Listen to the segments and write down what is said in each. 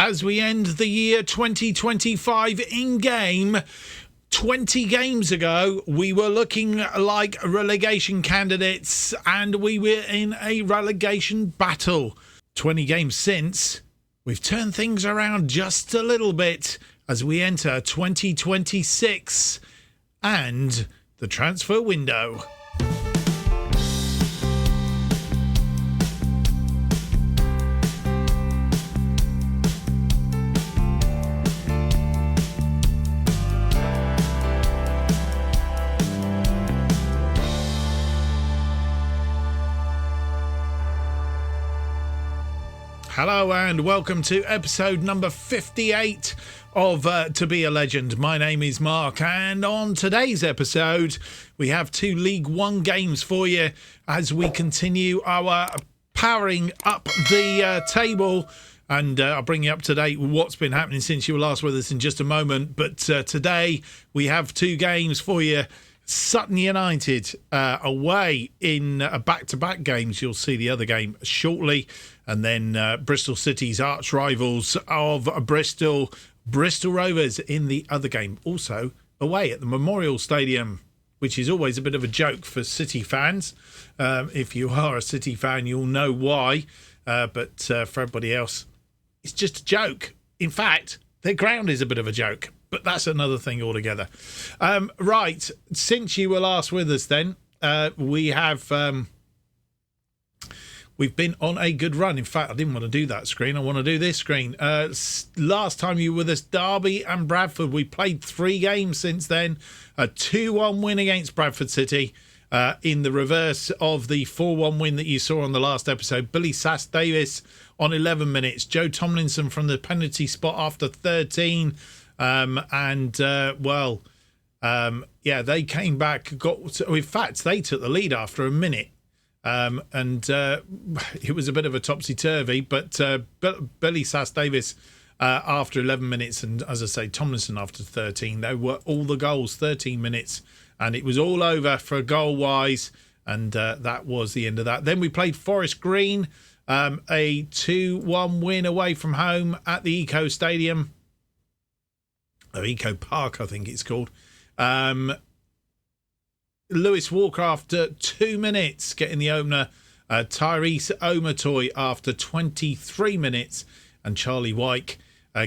as we end the year 2025 in game. 20 games ago, we were looking like relegation candidates and we were in a relegation battle. 20 games since, we've turned things around just a little bit as we enter 2026 and the transfer window. Hello and welcome to episode number 58 of To Be a Legend. My name is Mark, and on today's episode we have two League One games for you as we continue our powering up the table, and I'll bring you up to date with what's been happening since you were last with us in just a moment. But today we have two games for you. Sutton United away in back-to-back games. You'll see the other game shortly. And then Bristol City's arch rivals of Bristol Rovers in the other game. Also away at the Memorial Stadium, which is always a bit of a joke for City fans. If you are a City fan, you'll know why. But for everybody else, it's just a joke. In fact, their ground is a bit of a joke. But that's another thing altogether. Right, since you were last with us then, we've been on a good run. In fact, I didn't want to do that screen. I want to do this screen. Last time you were with us, Derby and Bradford. We played 3 games since then. A 2-1 win against Bradford City. In the reverse of the 4-1 win that you saw on the last episode. Billy Sass-Davis on 11 minutes. Joe Tomlinson from the penalty spot after 13. They came back. In fact, they took the lead after a minute. It was a bit of a topsy-turvy, but Billy Sass-Davis after 11 minutes, and as I say, Tomlinson after 13, they were all the goals, 13 minutes, and it was all over for goal-wise, and that was the end of that. Then we played Forest Green, a 2-1 win away from home at the Eco Stadium, or Eco Park, I think it's called. Lewis Walker after 2 minutes getting the opener. Tyrese Omatoy after 23 minutes. And Charlie Wyke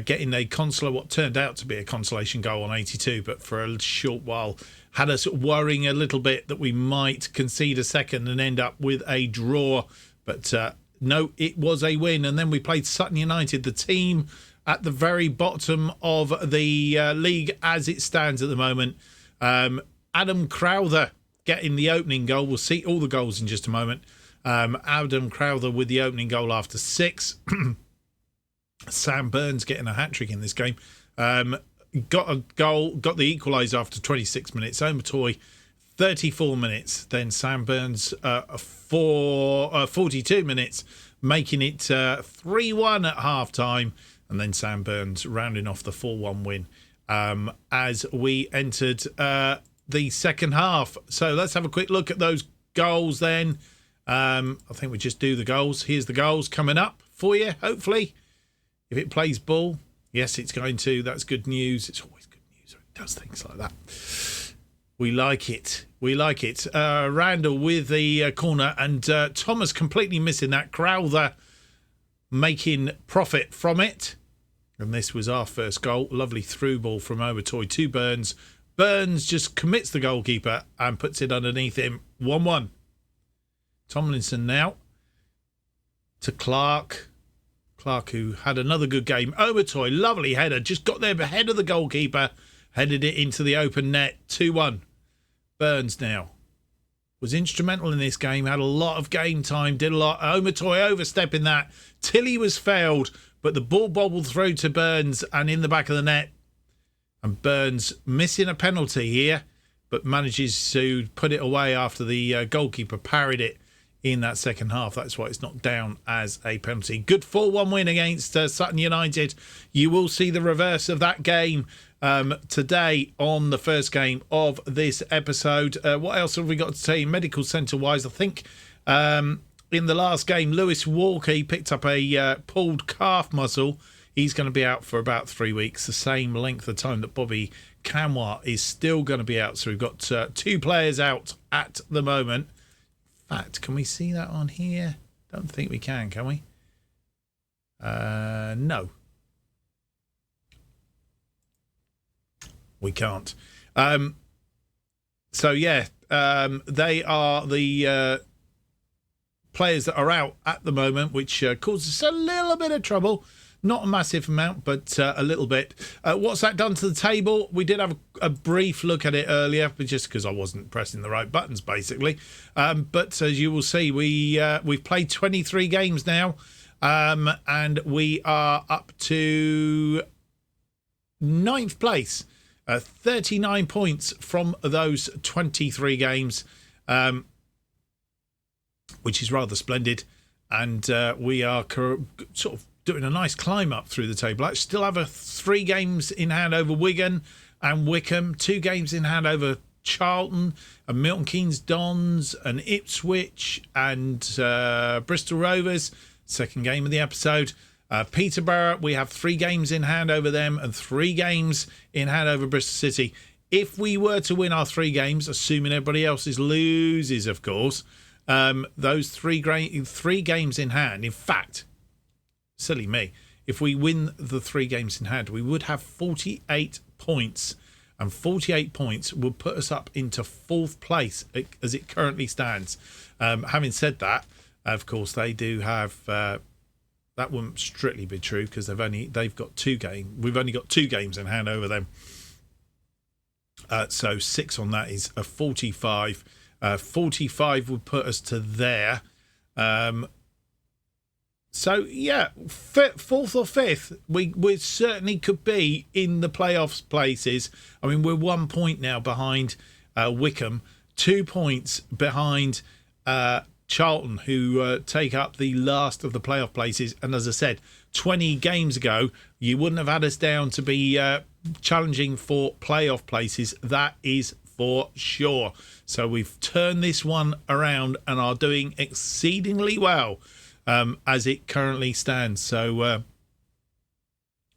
getting what turned out to be a consolation goal on 82. But for a short while had us worrying a little bit that we might concede a second and end up with a draw. But no, it was a win. And then we played Sutton United, the team at the very bottom of the league as it stands at the moment. Adam Crowther getting the opening goal. We'll see all the goals in just a moment. Adam Crowther with the opening goal after 6. Sam Burns getting a hat-trick in this game. Got a goal, got the equaliser after 26 minutes. Omatoy, 34 minutes. Then Sam Burns, 42 minutes, making it 3-1 at half-time. And then Sam Burns rounding off the 4-1 win as we entered the second half. So let's have a quick look at those goals then. I think we just do the goals. Here's the goals coming up for you, hopefully. If it plays ball, yes, it's going to. That's good news. It's always good news when it does things like that. We like it. We like it. Randall with the corner, and Thomas completely missing that. Crowther making profit from it. And this was our first goal. Lovely through ball from Omatoy to Burns. Burns just commits the goalkeeper and puts it underneath him. 1-1. Tomlinson now to Clark. Clark, who had another good game. Omatoy, lovely header. Just got there ahead of the goalkeeper. Headed it into the open net. 2-1. Burns now was instrumental in this game. Had a lot of game time. Did a lot. Omatoy overstepping that. Tilly was failed. But the ball bobbled through to Burns and in the back of the net. And Burns missing a penalty here, but manages to put it away after the goalkeeper parried it in that second half. That's why it's not down as a penalty. Good 4-1 win against Sutton United. You will see the reverse of that game today on the first game of this episode. What else have we got to say medical centre wise? I think in the last game, Lewis Walker, he picked up a pulled calf muscle He's going to be out for about 3 weeks, the same length of time that Bobby Camwa is still going to be out. So we've got 2 players out at the moment. In fact, can we see that on here? Don't think we can we? No. We can't. So, yeah, they are the players that are out at the moment, which causes a little bit of trouble. Not a massive amount, but a little bit. What's that done to the table? We did have a brief look at it earlier, but just because I wasn't pressing the right buttons, basically. But as you will see, we've played 23 games now, and we are up to 9th place. 39 points from those 23 games, which is rather splendid. And we are sort of doing a nice climb up through the table. I still have 3 games in hand over Wigan and Wickham, 2 games in hand over Charlton and Milton Keynes Dons and Ipswich and Bristol Rovers. Second game of the episode. Peterborough, we have 3 games in hand over them and 3 games in hand over Bristol City. If we were to win our 3 games, assuming everybody else's loses, of course, those 3 games in hand, in fact, silly me, if we win the 3 games in hand, we would have 48 points, and 48 points would put us up into 4th place as it currently stands. Having said that, of course, they do have that wouldn't strictly be true because they've got 2 games. We've only got 2 games in hand over them. So 6 on that is a 45. 45 would put us to there. So, yeah, 4th or 5th, we certainly could be in the playoffs places. I mean, we're 1 point now behind Wickham, 2 points behind Charlton, who take up the last of the playoff places. And as I said, 20 games ago, you wouldn't have had us down to be challenging for playoff places. That is for sure. So we've turned this one around and are doing exceedingly well. As it currently stands. So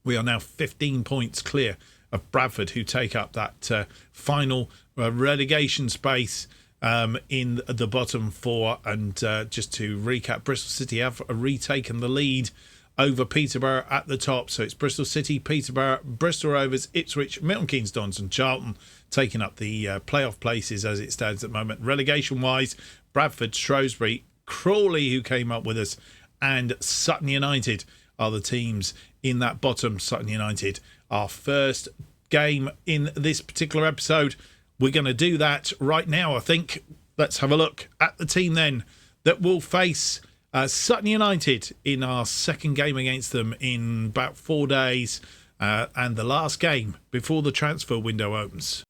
we are now 15 points clear of Bradford, who take up that final relegation space in the bottom 4. And just to recap, Bristol City have retaken the lead over Peterborough at the top. So it's Bristol City, Peterborough, Bristol Rovers, Ipswich, Milton Keynes Dons and Charlton taking up the playoff places as it stands at the moment. Relegation-wise, Bradford, Shrewsbury, Crawley, who came up with us, and Sutton United are the teams in that bottom. Sutton United, our first game in this particular episode. We're going to do that right now, I think. Let's have a look at the team then that will face Sutton United in our second game against them in about 4 days, and the last game before the transfer window opens.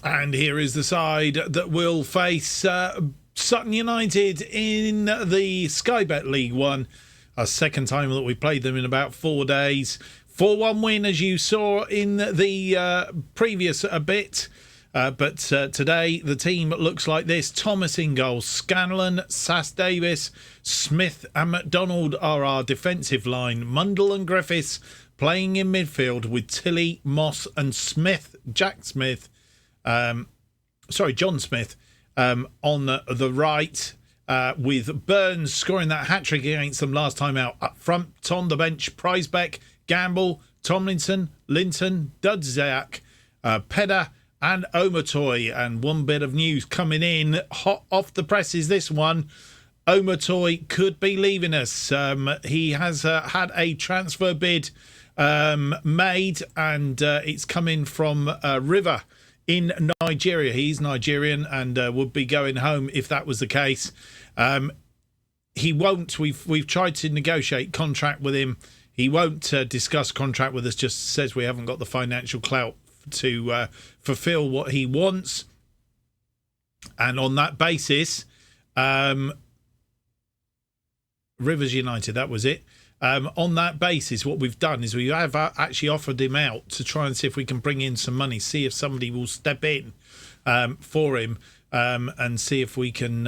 And here is the side that will face Sutton United in the Sky Bet League One. A second time that we played them in about 4 days. 4-1 win, as you saw in the previous bit. But today the team looks like this. Thomas in goal, Scanlon, Sass Davis, Smith and McDonald are our defensive line. Mundell and Griffiths playing in midfield with Tilley, Moss and Smith, John Smith, on the right, with Burns scoring that hat-trick against them last time out. Up front, on the bench, Prizebeck, Gamble, Tomlinson, Linton, Dudziak, Pedder and Omotoy. And one bit of news coming in, hot off the presses, this one. Omotoy could be leaving us. He has had a transfer bid made, and it's coming from River in Nigeria. He's Nigerian and would be going home if that was the case. He won't. We've tried to negotiate contract with him. He won't discuss contract with us. Just says we haven't got the financial clout to fulfill what he wants. And on that basis, Rivers United, that was it. On that basis, what we've done is we have actually offered him out to try and see if we can bring in some money, see if somebody will step in for him. and see if we can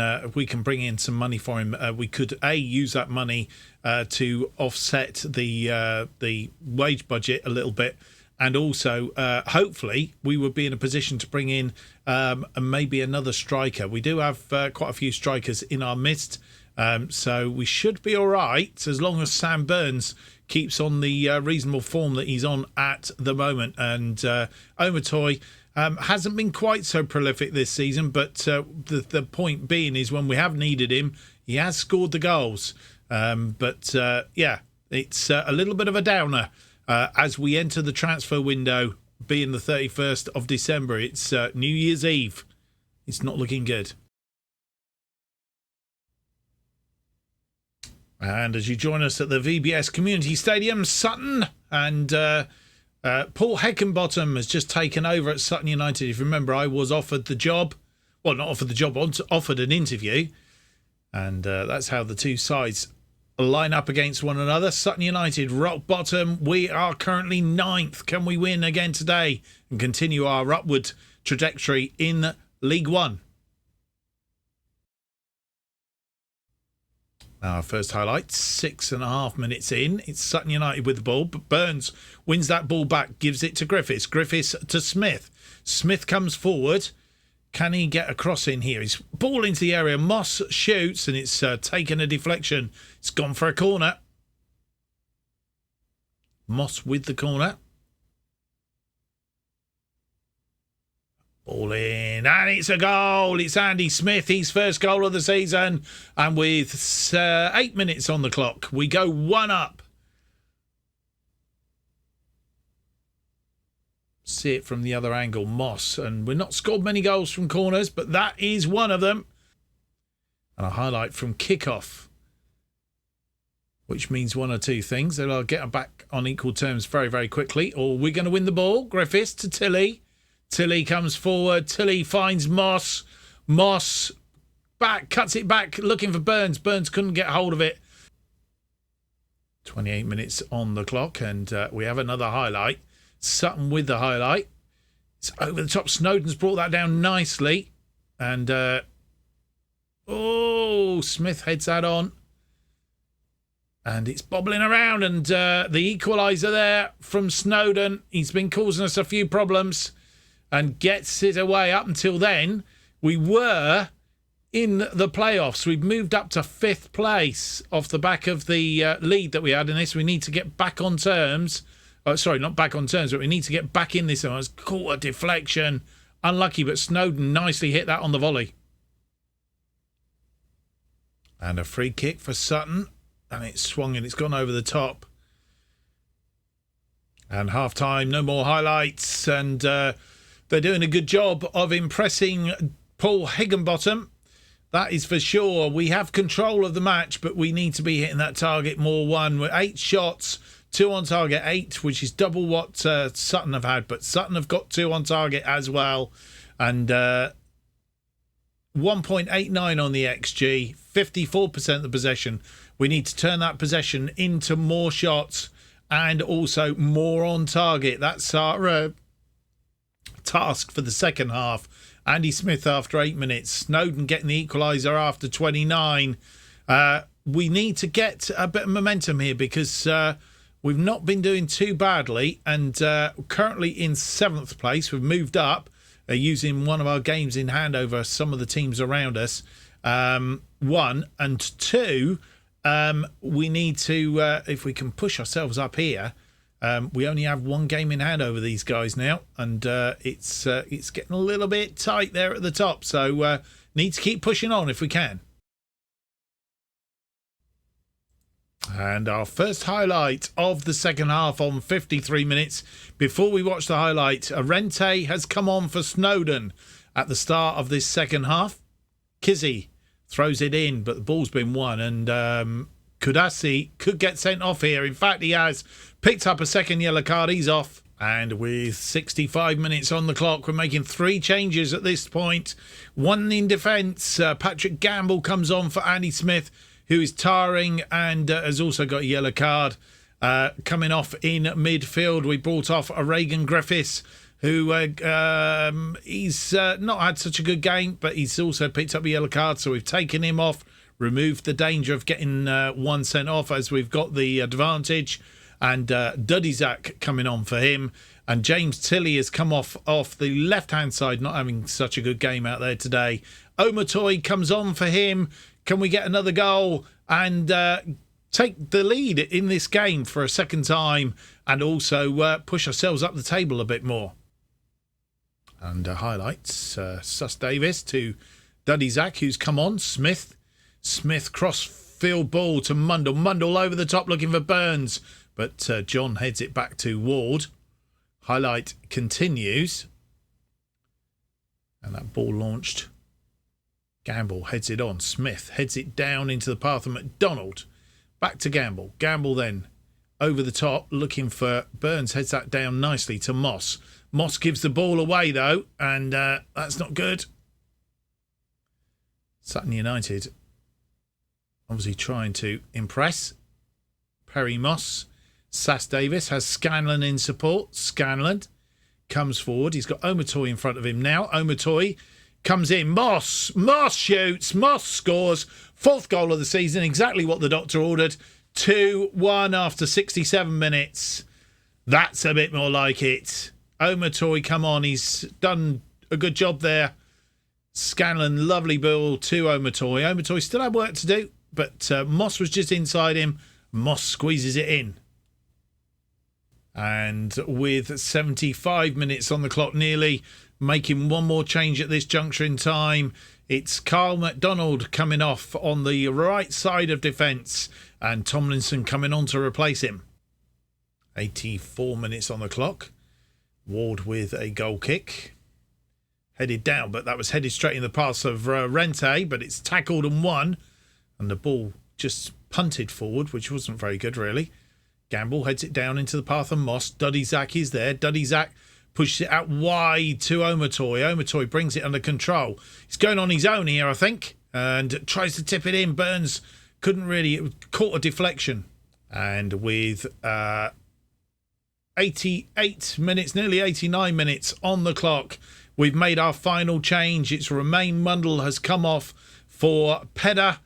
bring in some money for him. We could use that money to offset the wage budget a little bit, and also hopefully we would be in a position to bring in maybe another striker. We do have quite a few strikers in our midst, so we should be all right as long as Sam Burns keeps on the reasonable form that he's on at the moment. And Omatoy hasn't been quite so prolific this season, but the point being is when we have needed him, he has scored the goals. But it's a little bit of a downer as we enter the transfer window, being the 31st of December. It's New Year's Eve. It's not looking good. And as you join us at the VBS Community Stadium, Sutton, and Paul Heckenbottom has just taken over at Sutton United. If you remember, I was offered the job. Well, not offered the job, offered an interview. And that's how the two sides line up against one another. Sutton United, rock bottom. We are currently 9th. Can we win again today and continue our upward trajectory in League One? Our first highlight, 6.5 minutes in. It's Sutton United with the ball, but Burns wins that ball back, gives it to Griffiths. Griffiths to Smith. Smith comes forward. Can he get a cross in here? He's ball into the area. Moss shoots, and it's taken a deflection. It's gone for a corner. Moss with the corner. Ball in, and it's a goal. It's Andy Smith, his first goal of the season. And with 8 minutes on the clock, we go 1 up. See it from the other angle, Moss. And we're not scored many goals from corners, but that is one of them. And a highlight from kickoff, which means one or two things. They'll get back on equal terms very, very quickly, or we're going to win the ball. Griffiths to Tilley. Tilley comes forward. Tilley finds Moss. Moss back, cuts it back, looking for Burns. Burns couldn't get hold of it. 28 minutes on the clock, and we have another highlight. Sutton with the highlight. It's over the top. Snowden's brought that down nicely. And, Smith heads that on. And it's bobbling around, and the equaliser there from Snowden. He's been causing us a few problems and gets it away. Up until then, we were in the playoffs. We've moved up to 5th place off the back of the lead that we had in this. We need to get back on terms. Sorry, not back on terms, but we need to get back in this one. It's caught a deflection. Unlucky, but Snowden nicely hit that on the volley. And a free kick for Sutton. And it's swung and it's gone over the top. And half-time, no more highlights. And they're doing a good job of impressing Paul Higginbottom. That is for sure. We have control of the match, but we need to be hitting that target more. We're 8 shots, 2 on target, 8, which is double what Sutton have had. But Sutton have got 2 on target as well. And 1.89 on the XG, 54% of the possession. We need to turn that possession into more shots and also more on target. That's our task for the second half. Andy Smith after 8 minutes. Snowden getting the equaliser after 29. We need to get a bit of momentum here because we've not been doing too badly, and currently in 7th place. We've moved up using one of our games in hand over some of the teams around us. 1 and 2. We need to, if we can push ourselves up here, we only have 1 game in hand over these guys now, and it's getting a little bit tight there at the top. So need to keep pushing on if we can. And our first highlight of the second half on 53 minutes. Before we watch the highlight, Arente has come on for Snowden at the start of this second half. Kizzy throws it in, but the ball's been won, and Kudasi could get sent off here. In fact, he has picked up a second yellow card. He's off. And with 65 minutes on the clock, we're making 3 changes at this point. 1 in defence. Patrick Gamble comes on for Andy Smith, who is tiring and has also got a yellow card. Coming off in midfield, we brought off a Reagan Griffiths, who he's not had such a good game, but he's also picked up a yellow card, so we've taken him off, removed the danger of getting 1 sent off as we've got the advantage, and Duddy Zach coming on for him, and James Tilley has come off the left-hand side, not having such a good game out there today. Omatoy comes on for him. Can we get another goal and take the lead in this game for a second time, and also push ourselves up the table a bit more? And highlights, Sus Davis to Duddy Zach, who's come on. Smith cross-field ball to Mundle. Mundle over the top looking for Burns, but John heads it back to Ward. Highlight continues. And that ball launched. Gamble heads it on. Smith heads it down into the path of McDonald. Back to Gamble. Gamble then over the top looking for Burns. Heads that down nicely to Moss. Moss gives the ball away though, and that's not good. Sutton United obviously trying to impress. Perry Moss. Sass Davis has Scanlon in support. Scanlon comes forward. He's got Omatoy in front of him now. Omatoy comes in. Moss shoots. Moss scores. 4th goal of the season. Exactly what the doctor ordered. 2-1 after 67 minutes. That's a bit more like it. Omatoy, come on. He's done a good job there. Scanlon, lovely ball to Omatoy. Omatoy still had work to do, but Moss was just inside him. Moss squeezes it in. And with 75 minutes on the clock nearly, making one more change at this juncture in time, it's Carl McDonald coming off on the right side of defence, and Tomlinson coming on to replace him. 84 minutes on the clock. Ward with a goal kick. Headed down, but that was headed straight in the pass of Rente, but it's tackled and won. And the ball just punted forward, which wasn't very good, really. Gamble heads it down into the path of Moss. Duddy Zach is there. Duddy Zach pushes it out wide to Omatoy. Omatoy brings it under control. He's going on his own here, I think, and tries to tip it in. Burns couldn't really, it caught a deflection. And with 88 minutes, nearly 89 minutes on the clock, we've made our final change. It's Romain Mundle has come off for Pedder.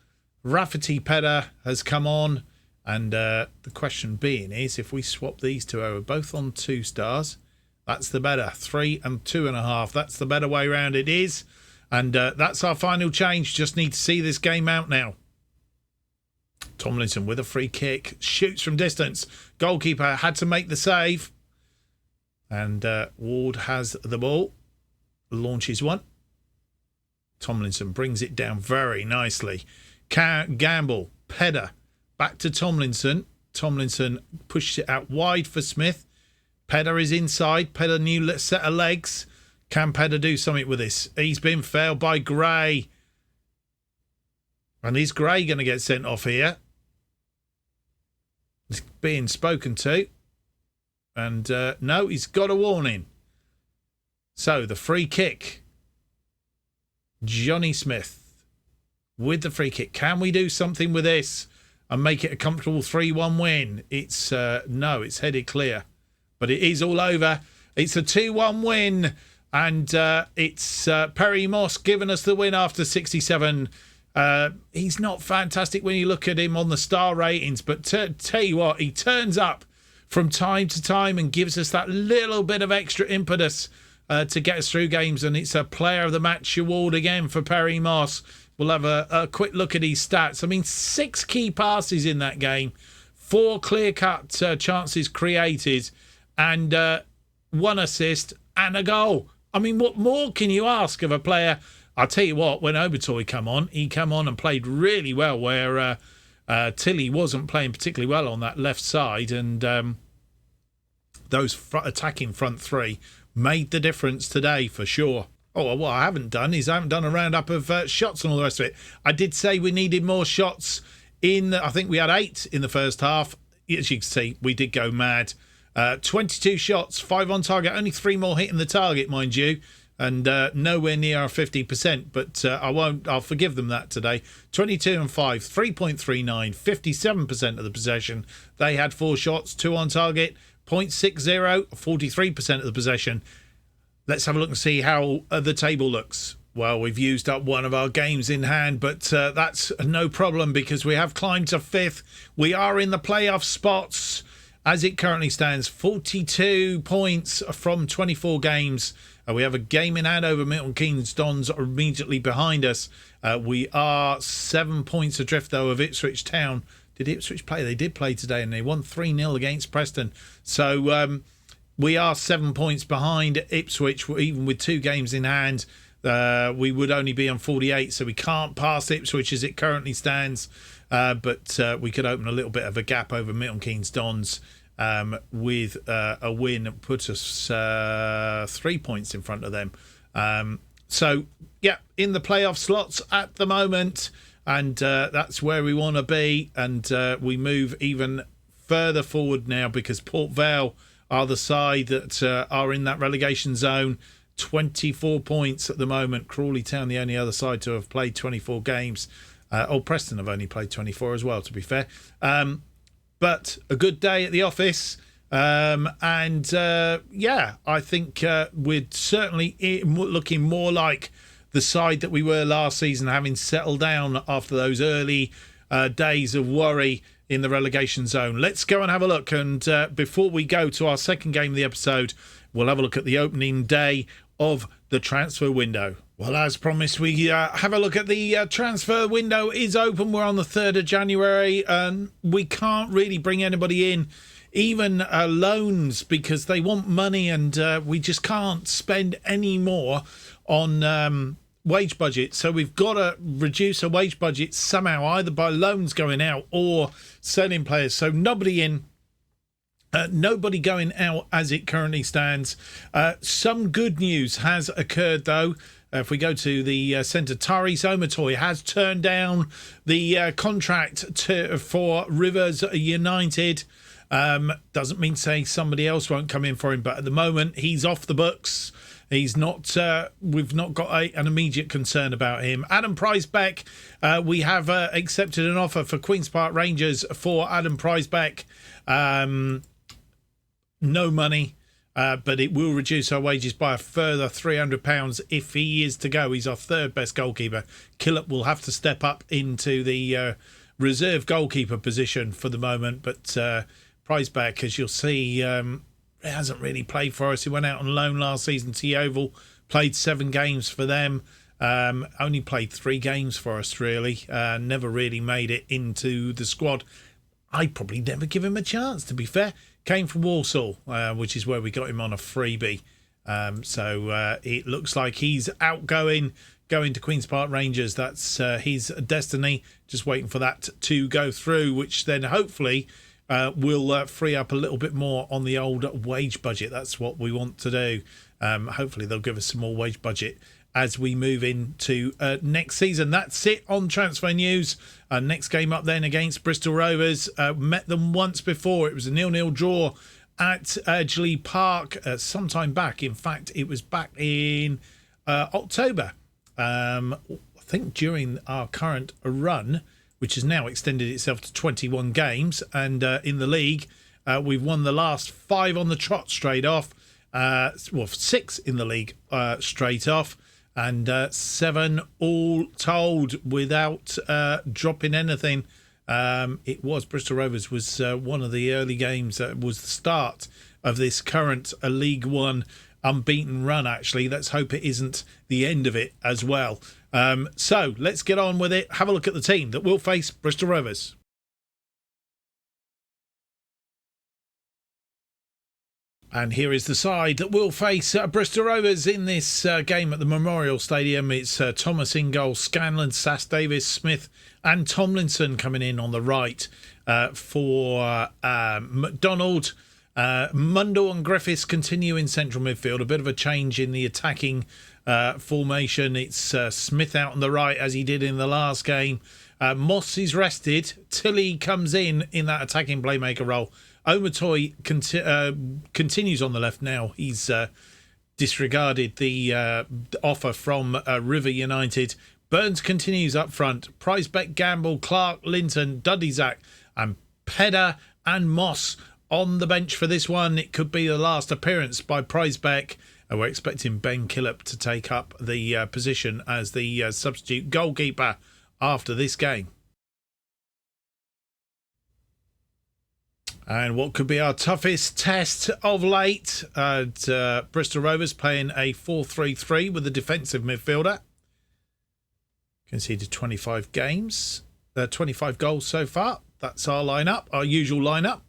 Rafferty Pedder has come on. And the question being is, if we swap these two over, both on 2 stars, that's the better. 3 and 2.5. That's the better way round it is. And that's our final change. Just need to see this game out now. Tomlinson with a free kick. Shoots from distance. Goalkeeper had to make the save. And Ward has the ball. Launches one. Tomlinson brings it down very nicely. Gamble. Pedder. Back to Tomlinson. Tomlinson pushes it out wide for Smith. Pedder is inside. Pedder new set of legs. Can Pedder do something with this? He's been failed by Gray. And is Gray going to get sent off here? He's being spoken to. And no, he's got a warning. So the free kick. Johnny Smith with the free kick. Can we do something with this and make it a comfortable 3-1 win? It's no, it's headed clear. But it is all over. It's a 2-1 win. And it's Perry Moss giving us the win after 67. He's not fantastic when you look at him on the star ratings. But tell you what, he turns up from time to time and gives us that little bit of extra impetus to get us through games. And it's a player of the match award again for Perry Moss. We'll have a quick look at his stats. I mean, 6 key passes in that game, 4 clear-cut chances created, and 1 assist and a goal. I mean, what more can you ask of a player? I'll tell you what, when Omatoy come on, he came on and played really well, where Tilley wasn't playing particularly well on that left side, and those attacking front 3 made the difference today for sure. Oh, what I haven't done is I haven't done a roundup of shots and all the rest of it. I did say we needed more shots I think we had 8 in the first half. As you can see, we did go mad. 22 shots, 5 on target, only 3 more hitting the target, mind you, and nowhere near our 50%, but I'll forgive them that today. 22 and 5, 3.39, 57% of the possession. They had 4 shots, 2 on target, 0.60, 43% of the possession. Let's have a look and see how the table looks. Well, we've used up one of our games in hand, but that's no problem because we have climbed to 5th. We are in the playoff spots as it currently stands. 42 points from 24 games. We have a game in hand over Milton Keynes. Dons are immediately behind us. We are 7 points adrift, though, of Ipswich Town. Did Ipswich play? They did play today, and they won 3-0 against Preston. So we are 7 points behind Ipswich, even with 2 games in hand. We would only be on 48, so we can't pass Ipswich as it currently stands. But we could open a little bit of a gap over Milton Keynes Dons with a win that puts us 3 points in front of them. So, yeah, in the playoff slots at the moment, and that's where we want to be. And we move even further forward now because Port Vale are the side that are in that relegation zone. 24 points at the moment. Crawley Town, the only other side to have played 24 games. Old Preston have only played 24 as well, to be fair. But a good day at the office. Yeah, I think we're certainly looking more like the side that we were last season, having settled down after those early days of worry in the relegation zone. Let's go and have a look. And before we go to our second game of the episode, we'll have a look at the opening day of the transfer window. Well, as promised, we have a look at the transfer window is open. We're on the 3rd of January and we can't really bring anybody in, even loans, because they want money and we just can't spend any more on wage budget. So we've got to reduce a wage budget somehow, either by loans going out or selling players. So nobody in. Nobody going out as it currently stands. Some good news has occurred, though. If we go to the centre, Tyrese Omotoy has turned down the contract for Rivers United. Doesn't mean saying somebody else won't come in for him, but at the moment he's off the books. He's not. We've not got an immediate concern about him. Adam Pricebeck, we have accepted an offer for Queen's Park Rangers for Adam Pricebeck. No money, but it will reduce our wages by a further £300 if he is to go. He's our 3rd best goalkeeper. Killip will have to step up into the reserve goalkeeper position for the moment, but Pricebeck, as you'll see, hasn't really played for us. He went out on loan last season to Yeovil, played 7 games for them, only played 3 games for us, really. Never really made it into the squad. I'd probably never give him a chance, to be fair. Came from Walsall, which is where we got him on a freebie. So it looks like he's going to Queen's Park Rangers. That's his destiny. Just waiting for that to go through, which then hopefully will free up a little bit more on the old wage budget. That's what we want to do. Hopefully they'll give us some more wage budget as we move into next season. That's it on transfer news. Next game up then against Bristol Rovers. Met them once before. It was a 0-0 draw at Edgeley Park sometime back. In fact, it was back in October. I think during our current run, which has now extended itself to 21 games. And in the league, we've won the last 5 on the trot straight off. 6 in the league straight off. And 7 all told without dropping anything. It was Bristol Rovers was one of the early games that was the start of this current League One unbeaten run, actually. Let's hope it isn't the end of it as well. So let's get on with it. Have a look at the team that will face Bristol Rovers. And here is the side that will face Bristol Rovers in this game at the Memorial Stadium. It's Thomas in goal, Scanlon, Sass Davis, Smith and Tomlinson coming in on the right for McDonald. Mundell and Griffiths continue in central midfield. A bit of a change in the attacking formation. It's Smith out on the right as he did in the last game. Moss is rested. Tilly comes in that attacking playmaker role. Omotoy continues on the left now. He's disregarded the offer from River United. Burns continues up front. Pricebeck, Gamble, Clark, Linton, Dudley-Zack and Pedder and Moss on the bench for this one. It could be the last appearance by Pricebeck We're expecting Ben Killip to take up the position as the substitute goalkeeper after this game. And what could be our toughest test of late at Bristol Rovers, playing a 4-3-3 with a defensive midfielder. Conceded 25 games, 25 goals so far. That's our lineup, our usual lineup.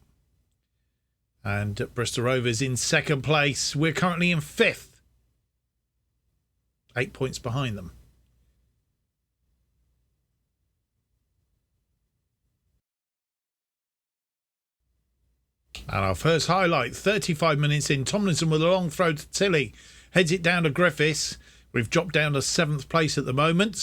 And Bristol Rovers in second place. We're currently in fifth. 8 points behind them. And our first highlight, 35 minutes in. Tomlinson with a long throw to Tilley. Heads it down to Griffiths. We've dropped down to 7th place at the moment.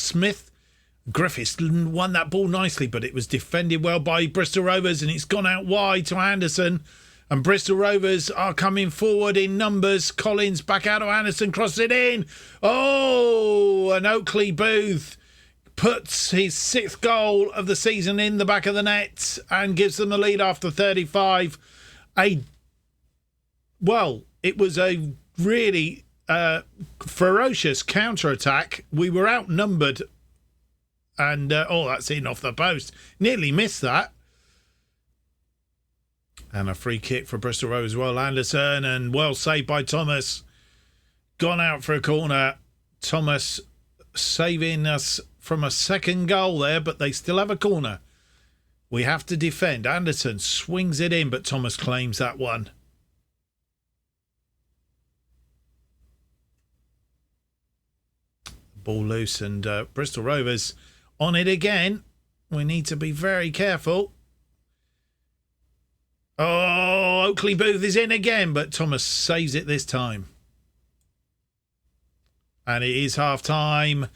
Griffiths won that ball nicely, but it was defended well by Bristol Rovers, and it's gone out wide to Anderson. And Bristol Rovers are coming forward in numbers. Collins back out to Anderson, crosses it in. Oh, and Oakley Booth puts his 6th goal of the season in the back of the net and gives them the lead after 35. It was a really ferocious counter-attack. We were outnumbered, and that's in off the post. Nearly missed that. And a free kick for Bristol Rovers as well. Anderson, and well saved by Thomas. Gone out for a corner. Thomas saving us from a second goal there, but they still have a corner. We have to defend. Anderson swings it in, but Thomas claims that one. Ball loose, and Bristol Rovers on it again. We need to be very careful. Oh, Oakley Booth is in again, but Thomas saves it this time. And it is half-time.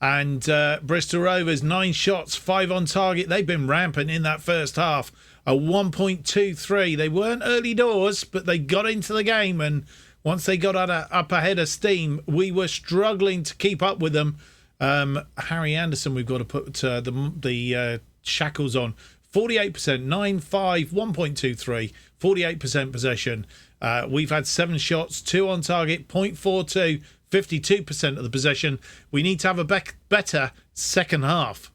And Bristol Rovers, 9 shots, 5 on target. They've been rampant in that first half. A 1.23. They weren't early doors, but they got into the game. And once they got up ahead of steam, we were struggling to keep up with them. Harry Anderson, we've got to put the shackles on. 48%, 9-5, 1.23, 48% possession. We've had 7 shots, 2 on target, 0.42. 52% of the possession. We need to have a better second half.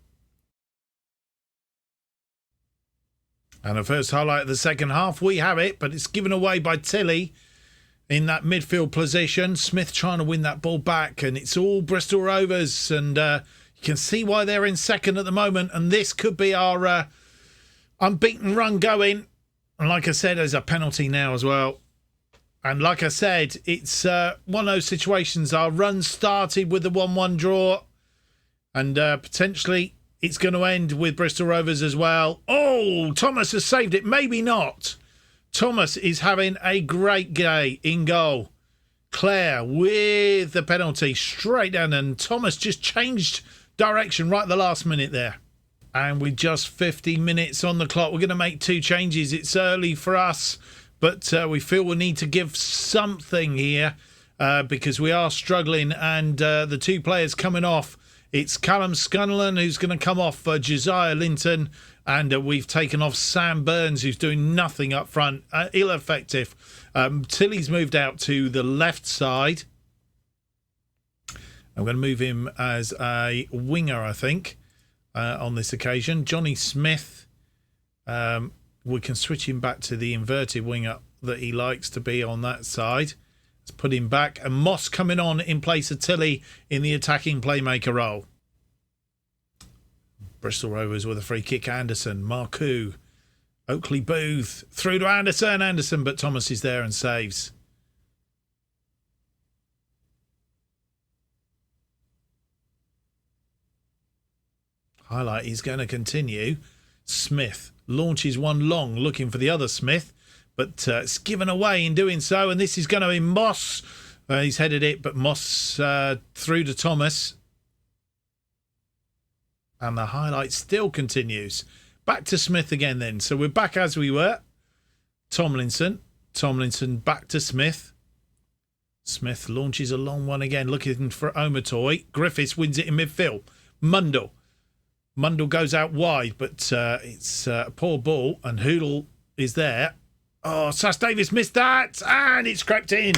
And the first highlight of the second half, we have it, but it's given away by Tilley in that midfield position. Smith trying to win that ball back, and it's all Bristol Rovers, and you can see why they're in second at the moment, and this could be our unbeaten run going. And like I said, there's a penalty now as well. And like I said, it's one of those situations. Our run started with the 1-1 draw. And potentially it's going to end with Bristol Rovers as well. Oh, Thomas has saved it. Maybe not. Thomas is having a great day in goal. Clare with the penalty straight down. And Thomas just changed direction right at the last minute there. And with just 50 minutes on the clock, we're going to make 2 changes. It's early for us. But we feel we need to give something here because we are struggling. And the 2 players coming off, it's Callum Scunlon who's going to come off for Josiah Linton. And we've taken off Sam Burns, who's doing nothing up front. Ill-effective. Tilley's moved out to the left side. I'm going to move him as a winger, I think, on this occasion. Johnny Smith. We can switch him back to the inverted winger that he likes to be on that side. Let's put him back. And Moss coming on in place of Tilley in the attacking playmaker role. Bristol Rovers with a free kick. Anderson, Marcoux, Oakley Booth. Through to Anderson, but Thomas is there and saves. Highlight is going to continue. Smith launches one long, looking for the other Smith, but it's given away in doing so, and this is going to be Moss. He's headed it, but Moss through to Thomas. And the highlight still continues. Back to Smith again then. So we're back as we were. Tomlinson back to Smith. Smith launches a long one again, looking for Omatoy. Griffiths wins it in midfield. Mundle goes out wide, but it's a poor ball, and Hoodle is there. Oh, Sass Davis missed that, and it's crept in.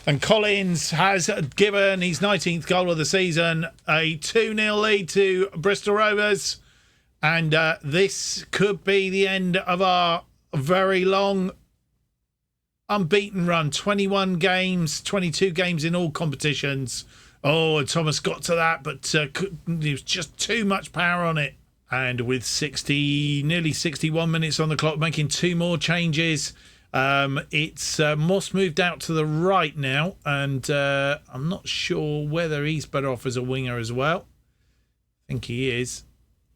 And Collins has given his 19th goal of the season, a 2-0 lead to Bristol Rovers. And this could be the end of our very long unbeaten run. 21 games, 22 games in all competitions. Oh, Thomas got to that, but there was just too much power on it. And with nearly 61 minutes on the clock, making two more changes. It's Moss moved out to the right now, and I'm not sure whether he's better off as a winger as well. I think he is.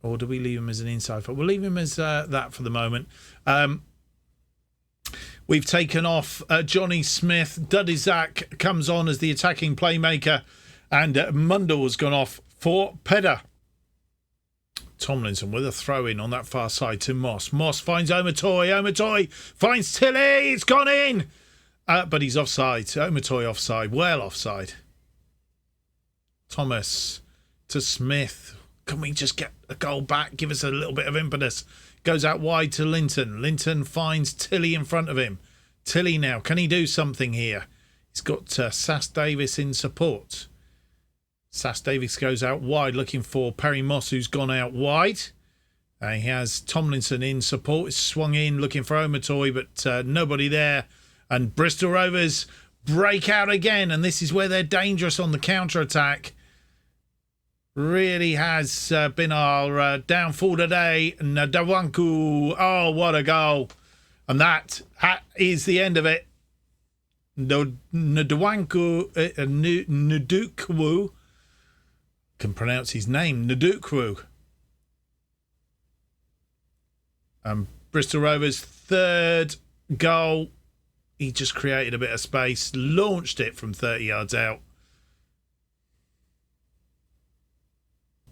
Or do we leave him as an inside foot? We'll leave him as that for the moment. We've taken off Johnny Smith. Duddy Zak comes on as the attacking playmaker, and Mundell's gone off for Pedder. Tomlinson with a throw-in on that far side to Moss. Moss finds Omatoy. Omatoy finds Tilly. It's gone in. But he's offside. Omatoy offside. Well offside. Thomas to Smith. Can we just get a goal back? Give us a little bit of impetus. Goes out wide to Linton. Linton finds Tilly in front of him. Tilly now. Can he do something here? He's got Sass Davis in support. Sass Davis goes out wide looking for Perry Moss, who's gone out wide. He has Tomlinson in support. He's swung in looking for Omatoy, but nobody there. And Bristol Rovers break out again, and this is where they're dangerous on the counter-attack. Really has been our downfall today. Nadawanku. Oh, what a goal. And that is the end of it. Nadawanku. Ndukwu. Can pronounce his name, Ndukwu. Bristol Rovers' third goal. He just created a bit of space, launched it from 30 yards out.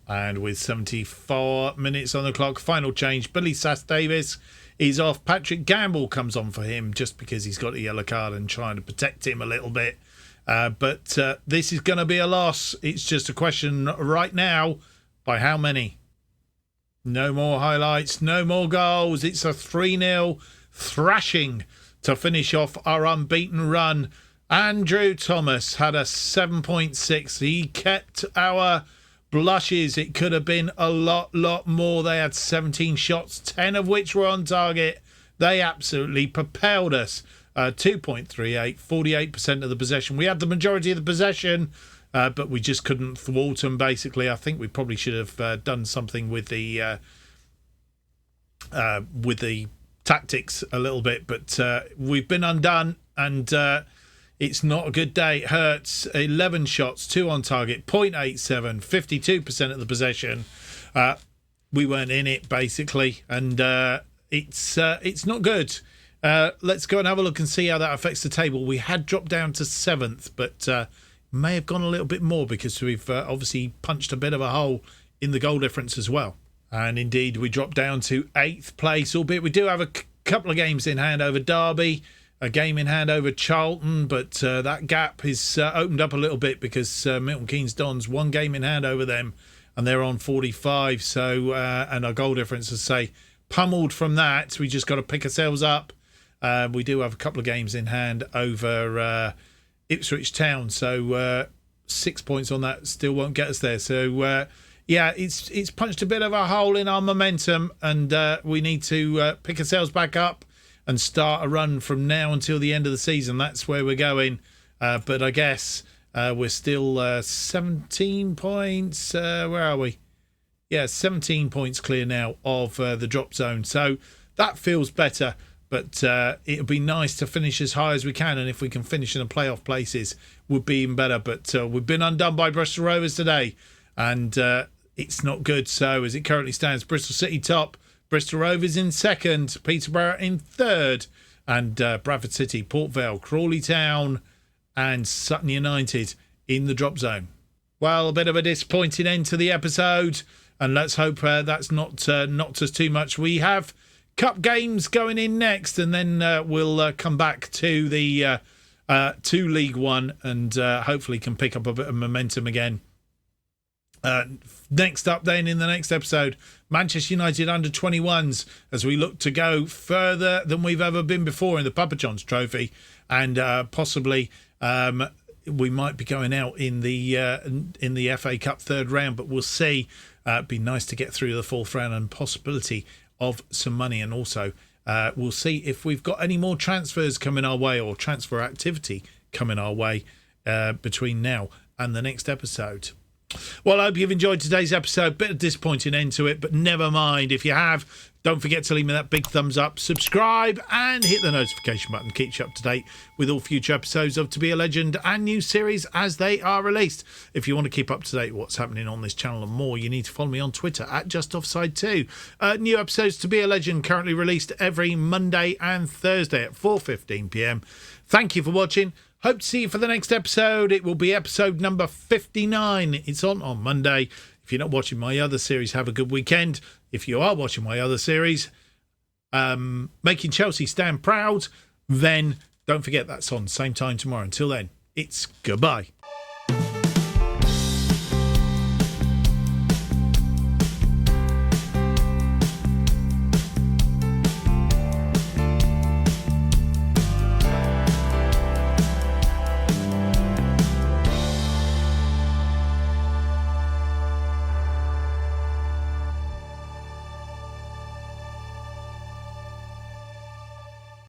And with 74 minutes on the clock, final change. Billy Sass Davis is off. Patrick Gamble comes on for him just because he's got a yellow card and trying to protect him a little bit. But this is going to be a loss. It's just a question right now by how many. No more highlights, no more goals. It's a 3-0 thrashing to finish off our unbeaten run. Andrew Thomas had a 7.6. He kept our blushes. It could have been a lot more. They had 17 shots, 10 of which were on target. They absolutely propelled us. 2.38, 48% of the possession. We had the majority of the possession, but we just couldn't thwart them, basically. I think we probably should have done something with the tactics a little bit, but we've been undone, and it's not a good day. It hurts. 11 shots, 2 on target, 0.87, 52% of the possession. We weren't in it, basically, and it's not good. Let's go and have a look and see how that affects the table. We had dropped down to 7th, but may have gone a little bit more because we've obviously punched a bit of a hole in the goal difference as well. And indeed, we dropped down to 8th place, albeit we do have a couple of games in hand over Derby, a game in hand over Charlton, but that gap is opened up a little bit because Milton Keynes Dons, one game in hand over them, and they're on 45. So, and our goal difference, as I say, pummeled from that. We just got to pick ourselves up. We do have a couple of games in hand over Ipswich Town, so 6 points on that still won't get us there. So yeah, it's punched a bit of a hole in our momentum, and we need to pick ourselves back up and start a run from now until the end of the season. That's where we're going. But I guess we're still 17 points. Where are we? Yeah, 17 points clear now of the drop zone. So that feels better. But it'll be nice to finish as high as we can, and if we can finish in the playoff places, would be even better. But we've been undone by Bristol Rovers today, and it's not good. So as it currently stands, Bristol City top, Bristol Rovers in second, Peterborough in third, and Bradford City, Port Vale, Crawley Town, and Sutton United in the drop zone. Well, a bit of a disappointing end to the episode, and let's hope that's not knocked us too much. We have cup games going in next, and then we'll come back to the to League One, and hopefully can pick up a bit of momentum again Next up then in the next episode, Manchester United under-21s as we look to go further than we've ever been before in the Papa John's Trophy, and possibly we might be going out in the FA Cup third round, but we'll see. It'd be nice to get through the fourth round and possibility of some money, and also we'll see if we've got any more transfers coming our way or transfer activity coming our way between now and the next episode. Well, I hope you've enjoyed today's episode. Bit of disappointing end to it, but never mind. If you have, don't forget to leave me that big thumbs up, subscribe, and hit the notification button. Keeps you up to date with all future episodes of To Be a Legend and new series as they are released. If you want to keep up to date with what's happening on this channel and more, you need to follow me on Twitter at JustOffsideToo. New episodes To Be a Legend currently released every Monday and Thursday at 4:15 p.m. Thank you for watching. Hope to see you for the next episode. It will be episode number 59. It's on Monday. If you're not watching my other series, have a good weekend. If you are watching my other series, Making Chelsea Stand Proud, then don't forget that's on same time tomorrow. Until then, it's goodbye.